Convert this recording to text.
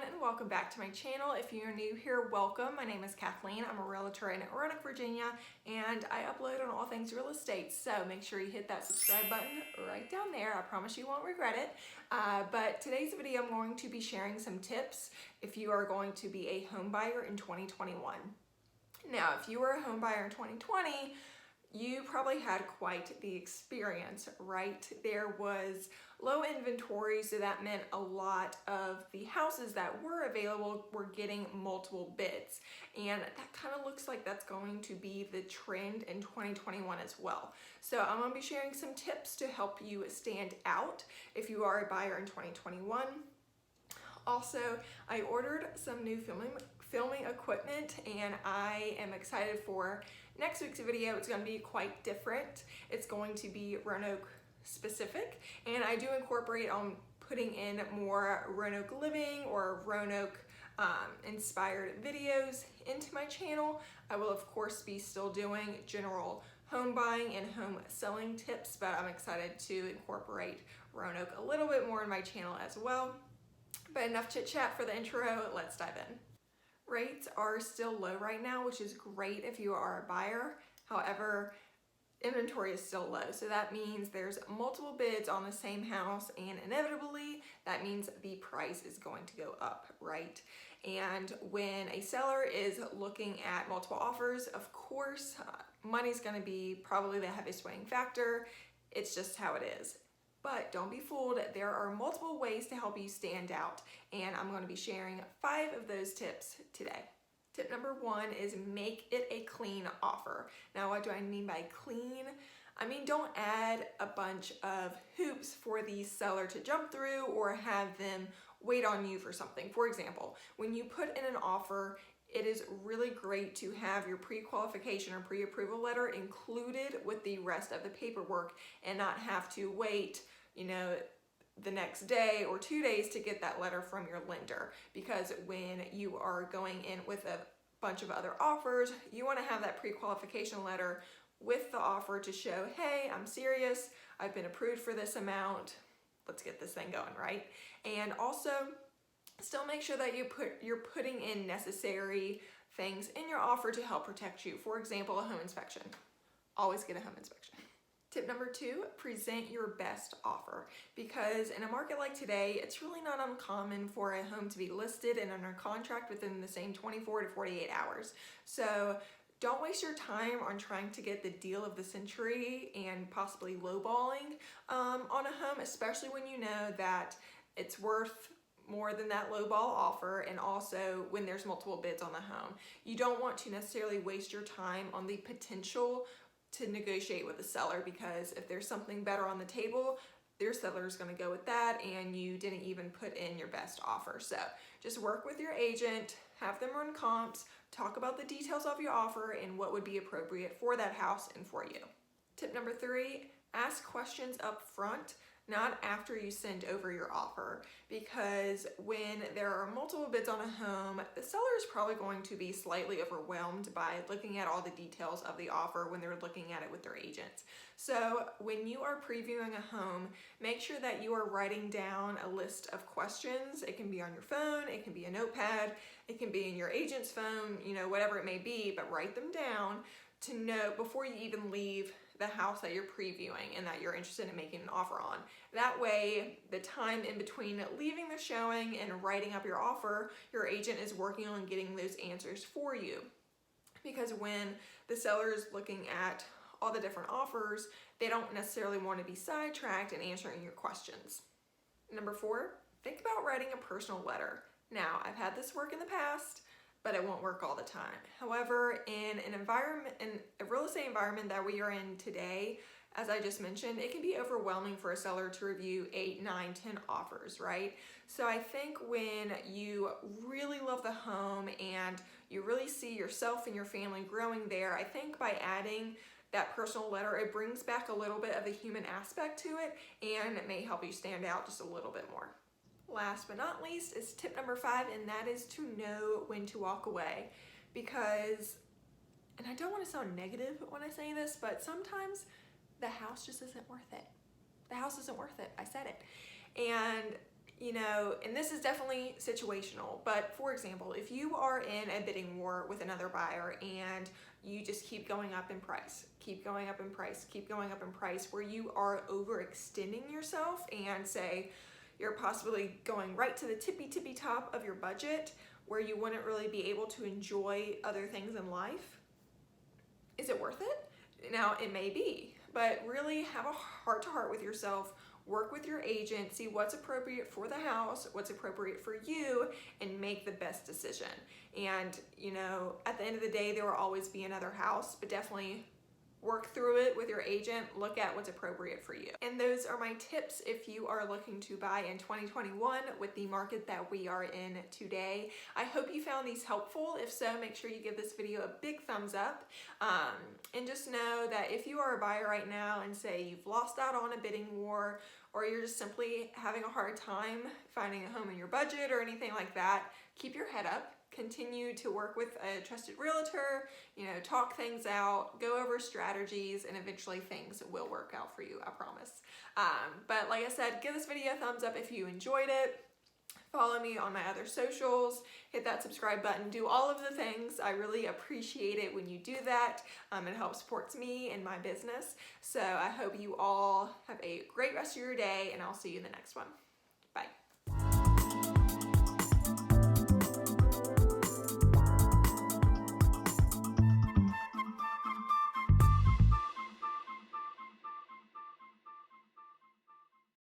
and welcome back to my channel. If you're new here, welcome. My name is Kathleen. I'm a realtor in Roanoke, Virginia, and I upload on all things real estate. So make sure you hit that subscribe button right down there. I promise you won't regret it. But today's video, I'm going to be sharing some tips if you are going to be a home buyer in 2021. Now, if you were a home buyer in 2020, you probably had quite the experience, right? There was low inventory, so that meant a lot of the houses that were available were getting multiple bids. And that kind of looks like that's going to be the trend in 2021 as well. So I'm going to be sharing some tips to help you stand out if you are a buyer in 2021. Also, I ordered some new filming equipment, and I am excited for next week's video. It's going to be quite different. It's going to be Roanoke specific, and I do incorporate on putting in more Roanoke living or Roanoke inspired videos into my channel. I will of course be still doing general home buying and home selling tips, but I'm excited to incorporate Roanoke a little bit more in my channel as well. But enough chit chat for the intro, let's dive in. Rates are still low right now, which is great if you are a buyer. However, inventory is still low. So that means there's multiple bids on the same house, and inevitably that means the price is going to go up, right? And when a seller is looking at multiple offers, of course, money's going to be probably the heavy swing factor. It's just how it is. But don't be fooled, there are multiple ways to help you stand out, and I'm going to be sharing 5 of those tips today. Tip number 1 is make it a clean offer. Now, what do I mean by clean? I mean, don't add a bunch of hoops for the seller to jump through or have them wait on you for something. For example, when you put in an offer, it is really great to have your pre-qualification or pre-approval letter included with the rest of the paperwork and not have to wait, the next day or 2 days to get that letter from your lender. Because when you are going in with a bunch of other offers, you want to have that pre-qualification letter with the offer to show, hey, I'm serious, I've been approved for this amount, let's get this thing going, right? And also, still make sure that you're putting in necessary things in your offer to help protect you. For example, a home inspection. Always get a home inspection. Tip number 2, present your best offer. Because in a market like today, it's really not uncommon for a home to be listed and under contract within the same 24 to 48 hours. So don't waste your time on trying to get the deal of the century and possibly lowballing on a home, especially when you know that it's worth more than that lowball offer, and also when there's multiple bids on the home. You don't want to necessarily waste your time on the potential to negotiate with the seller, because if there's something better on the table, their seller is going to go with that, and you didn't even put in your best offer. So just work with your agent, have them run comps, talk about the details of your offer and what would be appropriate for that house and for you. Tip number 3, ask questions up front, not after you send over your offer, because when there are multiple bids on a home, the seller is probably going to be slightly overwhelmed by looking at all the details of the offer when they're looking at it with their agents. So when you are previewing a home, make sure that you are writing down a list of questions. It can be on your phone, it can be a notepad, it can be in your agent's phone, whatever it may be, but write them down to know before you even leave the house that you're previewing and that you're interested in making an offer on. That way, the time in between leaving the showing and writing up your offer, your agent is working on getting those answers for you. Because when the seller is looking at all the different offers, they don't necessarily want to be sidetracked in answering your questions. Number 4, think about writing a personal letter. Now, I've had this work in the past, but it won't work all the time. However, in a real estate environment that we are in today, as I just mentioned, it can be overwhelming for a seller to review 8, 9, 10 offers, right? So I think when you really love the home and you really see yourself and your family growing there, I think by adding that personal letter, it brings back a little bit of a human aspect to it, and it may help you stand out just a little bit more. Last but not least is tip number 5, and that is to know when to walk away. Because, and I don't want to sound negative when I say this, but sometimes the house just isn't worth it. The house isn't worth it. I said it. And you know, and this is definitely situational, but for example, if you are in a bidding war with another buyer and you just keep going up in price, keep going up in price, keep going up in price, where you are overextending yourself and say you're possibly going right to the tippy top of your budget where you wouldn't really be able to enjoy other things in life, is it worth it? Now, it may be, but really have a heart-to-heart with yourself. Work with your agent, see what's appropriate for the house, what's appropriate for you, and make the best decision. And, you know, at the end of the day, there will always be another house, but definitely work through it with your agent, look at what's appropriate for you. And those are my tips if you are looking to buy in 2021 with the market that we are in today. I hope you found these helpful. If so, make sure you give this video a big thumbs up. And just know that if you are a buyer right now and say you've lost out on a bidding war, or you're just simply having a hard time finding a home in your budget or anything like that, keep your head up. Continue to work with a trusted realtor, you know, talk things out, go over strategies, and eventually things will work out for you, I promise. But like I said, give this video a thumbs up if you enjoyed it. Follow me on my other socials, hit that subscribe button, do all of the things. I really appreciate it when you do that. It helps supports me and my business. So I hope you all have a great rest of your day, and I'll see you in the next one.